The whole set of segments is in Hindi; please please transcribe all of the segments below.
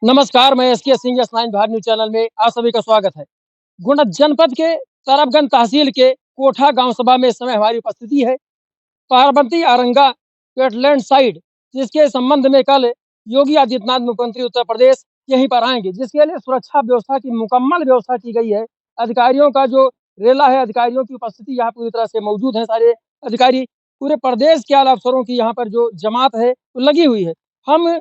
नमस्कार, मैं SK Singh S9 Bharat news channel में आप सभी का स्वागत है। गोंडा जनपद के तरफगंज तहसील के कोठा गांव सभा में इस समय हमारी उपस्थिति है। पार्वती आरंगा वेटलैंड साइट जिसके संबंध में कल योगी आदित्यनाथ मुख्यमंत्री उत्तर प्रदेश यहीं पर आएंगे, जिसके लिए सुरक्षा व्यवस्था की मुकम्मल व्यवस्था की गई है। अधिकारियों का जो रेला है, अधिकारियों की उपस्थिति यहाँ पूरी तरह से मौजूद है। सारे अधिकारी पूरे प्रदेश के आला अफसरों की यहाँ पर जो जमात है वो लगी हुई है। हम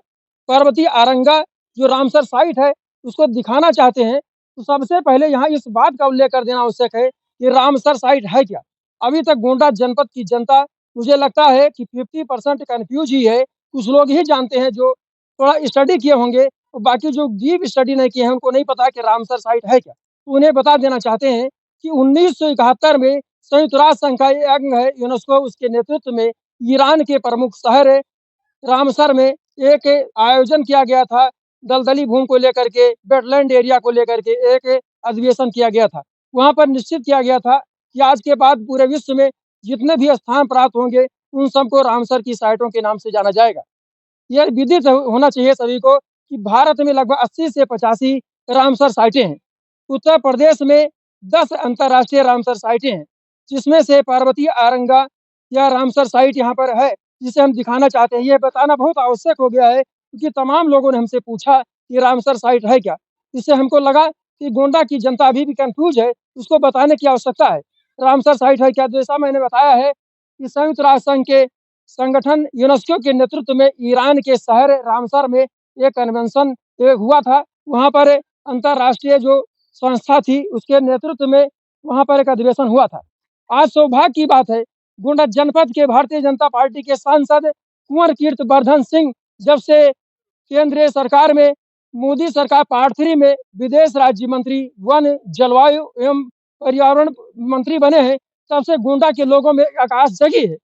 पार्वती आरंगा जो रामसर साइट है उसको दिखाना चाहते हैं, तो सबसे पहले यहाँ इस बात का उल्लेख कर देना आवश्यक है कि रामसर साइट है क्या। अभी तक गोंडा जनपद की जनता, मुझे लगता है कि 50% कन्फ्यूज ही है। कुछ लोग ही जानते हैं जो थोड़ा स्टडी किए होंगे, और बाकी जो डीप स्टडी नहीं किए हैं उनको नहीं पता कि रामसर साइट है क्या। तो उन्हें बता देना चाहते हैं कि 1971 में संयुक्त राष्ट्र संघ का ये अंग है यूनेस्को, उसके नेतृत्व में ईरान के प्रमुख शहर रामसर में एक आयोजन किया गया था। दलदली भूमि को लेकर के, वेटलैंड एरिया को लेकर के एक अधिवेशन किया गया था। वहाँ पर निश्चित किया गया था कि आज के बाद पूरे विश्व में जितने भी स्थान प्राप्त होंगे उन सबको रामसर की साइटों के नाम से जाना जाएगा। यह विदित होना चाहिए सभी को कि भारत में लगभग 80 से 85 रामसर साइटें हैं। उत्तर प्रदेश में 10 अंतर्राष्ट्रीय रामसर साइटें हैं, जिसमें से पार्वती आरंगा या रामसर साइट यहाँ पर है, जिसे हम दिखाना चाहते हैं। ये बताना बहुत आवश्यक हो गया है क्योंकि तमाम लोगों ने हमसे पूछा कि रामसर साइट है क्या? इससे हमको लगा कि गोंडा की जनता अभी भी कन्फ्यूज है, उसको बताने की आवश्यकता है। रामसर साइट है क्या? जैसा मैंने बताया है कि संयुक्त राष्ट्र संघ के संगठन यूनेस्को के नेतृत्व में ईरान के शहर रामसर में एक कन्वेंशन हुआ था। वहाँ पर अंतर्राष्ट्रीय जो संस्था थी उसके नेतृत्व में वहाँ पर एक अधिवेशन हुआ था। आज सौभाग्य की बात है, गोंडा जनपद के भारतीय जनता पार्टी के सांसद कुंवर कीर्तिवर्धन सिंह जब से केंद्रीय सरकार में मोदी सरकार पार्ट 3 में विदेश राज्य मंत्री, वन, जलवायु एवं पर्यावरण मंत्री बने हैं, तब से गोंडा के लोगों में आकाश जगी है।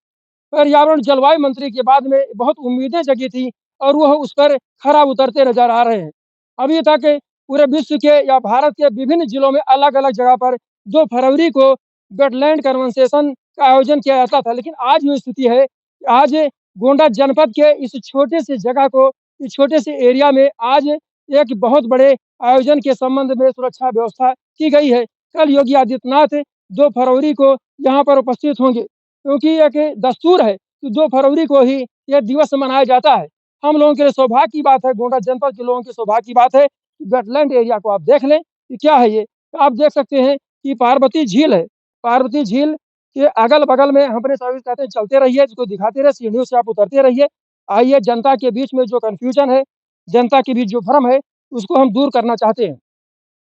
पर्यावरण जलवायु मंत्री के बाद में बहुत उम्मीदें जगी थी और वह उस पर खरा उतरते नजर आ रहे हैं। अभी तक पूरे विश्व के या भारत के विभिन्न जिलों में अलग-अलग जगह पर 2 फरवरी को वेटलैंड कन्वर्सेशन का आयोजन किया जाता था, लेकिन आज जो स्थिति है, आज गोंडा जनपद के इस छोटे से जगह को, इस छोटे से एरिया में आज एक बहुत बड़े आयोजन के संबंध में सुरक्षा व्यवस्था की गई है। कल योगी आदित्यनाथ 2 फरवरी को यहाँ पर उपस्थित होंगे, क्योंकि एक दस्तूर है कि 2 फरवरी को ही यह दिवस मनाया जाता है। हम लोगों के लिए सौभाग्य की बात है, गोंडा जनपद के लोगों की सौभाग्य की बात है कि वेटलैंड एरिया को आप देख लें कि क्या है ये। तो आप देख सकते हैं कि पार्वती झील है। पार्वती झील के अगल-बगल में हम अपने सर्विस कहते हैं चलते रहिए, इसको दिखाते रहिए, सीढ़ियों से आप उतरते रहिए। आइए, जनता के बीच में जो कन्फ्यूजन है, जनता के बीच जो भ्रम है, उसको हम दूर करना चाहते हैं।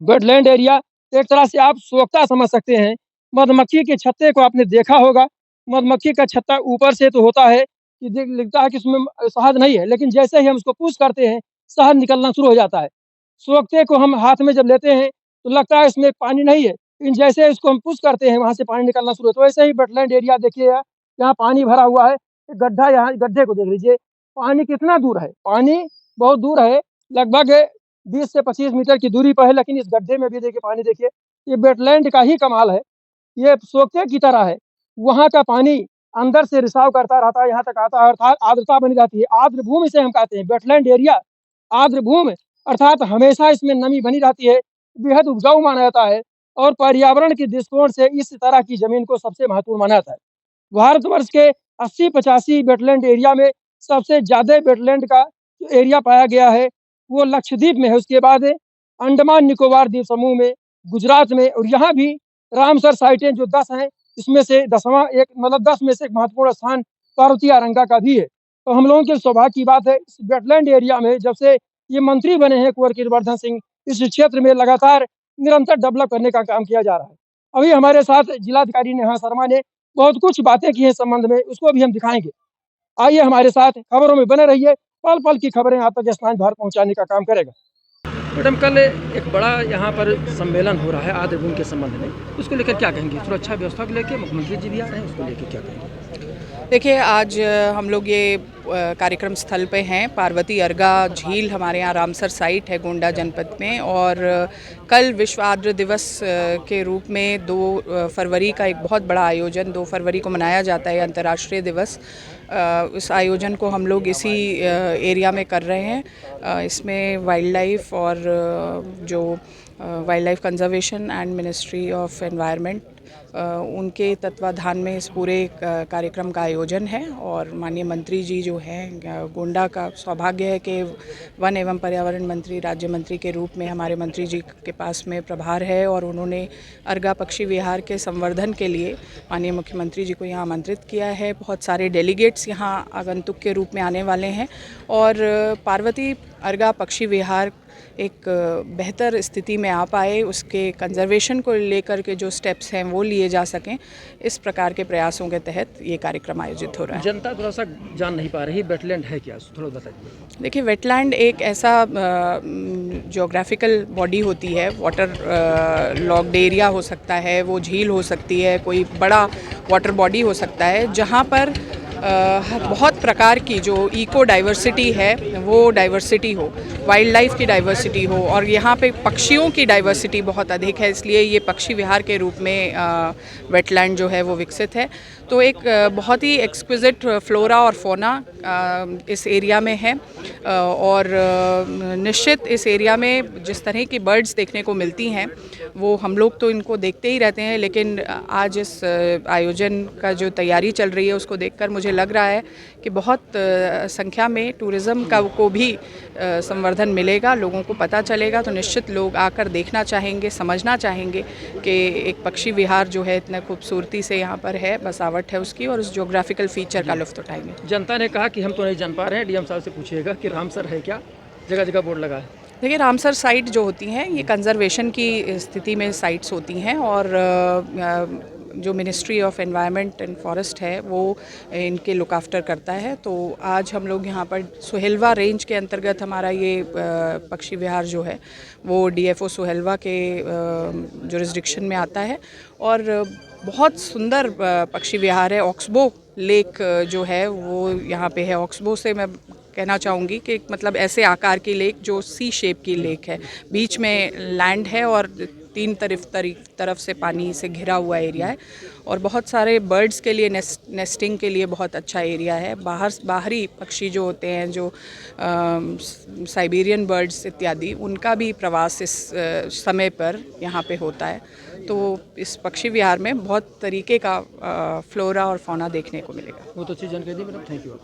वेटलैंड एरिया एक तरह से आप सोख्ता समझ सकते हैं। मधुमक्खी के छत्ते को आपने देखा होगा। मधुमक्खी का छत्ता ऊपर से तो होता है कि दिख लिखता है कि उसमें शहद नहीं है, लेकिन जैसे ही हम उसको पुश करते हैं, शहद निकलना शुरू हो जाता है। सोख्ते को हम हाथ में जब लेते हैं, तो लगता है इसमें पानी नहीं है, लेकिन जैसे इसको हम पुश करते हैं, वहाँ से पानी निकलना शुरू होता है। तो वैसे ही वेटलैंड एरिया देखिए, यहाँ पानी भरा हुआ है। गड्ढा, यहाँ गड्ढे को देख लीजिए, पानी कितना दूर है, पानी बहुत दूर है, लगभग 20 से 25 मीटर की दूरी पर है, लेकिन इस गड्ढे में भी देखिए पानी देखिए। ये वेटलैंड का ही कमाल है, ये सोखे की तरह है। वहाँ का पानी अंदर से रिसाव करता रहता है, यहाँ तक आता है, अर्थात आर्द्रता बनी रहती है। आर्द्र भूमि इसे हम कहते हैं, वेटलैंड एरिया आर्द्र भूमि, अर्थात हमेशा इसमें नमी बनी रहती है, बेहद उपजाऊ माना जाता है और पर्यावरण के दृष्टिकोण से इस तरह की ज़मीन को सबसे महत्वपूर्ण माना जाता है। भारतवर्ष के 80-85 वेटलैंड एरिया में सबसे ज़्यादा वेटलैंड का जो एरिया पाया गया है, वो लक्षद्वीप में है। उसके बाद अंडमान निकोबार द्वीप समूह में, गुजरात में, और यहाँ भी रामसर साइटें जो 10 हैं, इसमें से 10वां एक, मतलब 10 में से एक महत्वपूर्ण स्थान पार्वती आरंगा का भी है। तो हम लोगों के सौभाग्य की बात है, इस वेटलैंड एरिया में जब से ये मंत्री बने हैं कुंवर कीर्तिवर्धन सिंह, इस क्षेत्र में लगातार निरंतर डेवलप करने का काम किया जा रहा है। अभी हमारे साथ जिलाधिकारी नेहा शर्मा ने बहुत कुछ बातें की हैं इस संबंध में, उसको भी हम दिखाएँगे। आइए हमारे साथ, खबरों में बने रहिए, पल-पल की खबरें आप तक S9 भारत पहुँचाने का काम करेगा। मैडम, कल एक बड़ा यहाँ पर सम्मेलन हो रहा है आर्द्र भूमि के संबंध में, उसको लेकर क्या कहेंगे? सुरक्षा व्यवस्था को लेके मुख्यमंत्री जी भी आ रहे हैं, उसको लेके क्या कहेंगे? देखिए, आज हम लोग ये कार्यक्रम स्थल पे हैं। पार्वती अर्गा झील हमारे यहाँ रामसर साइट है गोंडा जनपद में, और कल विश्व आर्द्र दिवस के रूप में 2 फरवरी का एक बहुत बड़ा आयोजन 2 फरवरी को मनाया जाता है, अंतर्राष्ट्रीय दिवस। इस आयोजन को हम लोग इसी एरिया में कर रहे हैं। इसमें वाइल्ड लाइफ और जो wild life conservation and ministry of environment उनके तत्वाधान में इस पूरे कार्यक्रम का आयोजन है। और माननीय मंत्री जी जो हैं, गोंडा का सौभाग्य है कि वन एवं पर्यावरण मंत्री, राज्य मंत्री के रूप में हमारे मंत्री जी के पास में प्रभार है और उन्होंने अर्गा पक्षी विहार के संवर्धन के लिए माननीय मुख्यमंत्री जी को यहाँ आमंत्रित किया है। बहुत सारे डेलीगेट्स यहाँ आगंतुक के रूप में आने वाले हैं और पार्वती अर्गा पक्षी विहार एक बेहतर स्थिति में आ पाए, उसके कंजर्वेशन को लेकर के जो स्टेप्स हैं वो लिए जा सकें, इस प्रकार के प्रयासों के तहत ये कार्यक्रम आयोजित हो रहा है। जनता थोड़ा सा जान नहीं पा रही वेटलैंड है क्या, थोड़ा बताइए। देखिए, वेटलैंड एक ऐसा ज्योग्राफिकल बॉडी होती है, वाटर लॉक्ड एरिया हो सकता है, वो झील हो सकती है, कोई बड़ा वाटर बॉडी हो सकता है, जहाँ पर बहुत प्रकार की जो इको डाइवर्सिटी है वो डाइवर्सिटी हो, वाइल्ड लाइफ की डाइवर्सिटी हो और यहाँ पे पक्षियों की डाइवर्सिटी बहुत अधिक है, इसलिए ये पक्षी विहार के रूप में वेटलैंड जो है वो विकसित है। तो एक बहुत ही एक्सक्विजिट फ्लोरा और फोना इस एरिया में है और निश्चित इस एरिया में जिस तरह की बर्ड्स देखने को मिलती हैं वो हम लोग तो इनको देखते ही रहते हैं, लेकिन आज इस आयोजन का जो तैयारी चल रही है उसको देखकर मुझे लग रहा है कि बहुत संख्या में टूरिज़्म का को भी संवर्धन मिलेगा, लोगों को पता चलेगा, तो निश्चित लोग आकर देखना चाहेंगे, समझना चाहेंगे कि एक पक्षी विहार जो है इतने खूबसूरती से यहाँ पर है, बसावट है उसकी, और उस ज्योग्राफिकल फीचर का लुत्फ़ उठाएंगे। जनता ने कहा कि हम तो नहीं जान पा रहे हैं, डीएम साहब से पूछिएगा कि रामसर है क्या, जगह जगह बोर्ड लगा है। देखिए, रामसर साइट जो होती हैं ये कंजर्वेशन की स्थिति में साइट्स होती हैं और जो ministry of environment and forest है वो इनके लुक आफ्टर करता है। तो आज हम लोग यहाँ पर सुहेलवा रेंज के अंतर्गत हमारा ये पक्षी विहार जो है वो डीएफओ सुहेलवा के जुरिस्डिक्शन में आता है और बहुत सुंदर पक्षी विहार है। ऑक्सबो लेक जो है वो यहाँ पे है। ऑक्सबो से मैं कहना चाहूँगी कि मतलब ऐसे आकार की लेक जो सी शेप की लेक है, बीच में लैंड है और तीन तरफ से पानी से घिरा हुआ एरिया है और बहुत सारे बर्ड्स के लिए नेस्टिंग के लिए बहुत अच्छा एरिया है। बाहरी पक्षी जो होते हैं, जो साइबेरियन बर्ड्स इत्यादि, उनका भी प्रवास इस समय पर यहाँ पे होता है। तो इस पक्षी विहार में बहुत तरीके का फ्लोरा और फौना देखने को मिलेगा। बहुत अच्छी जानकारी दी मैडम, थैंक यू।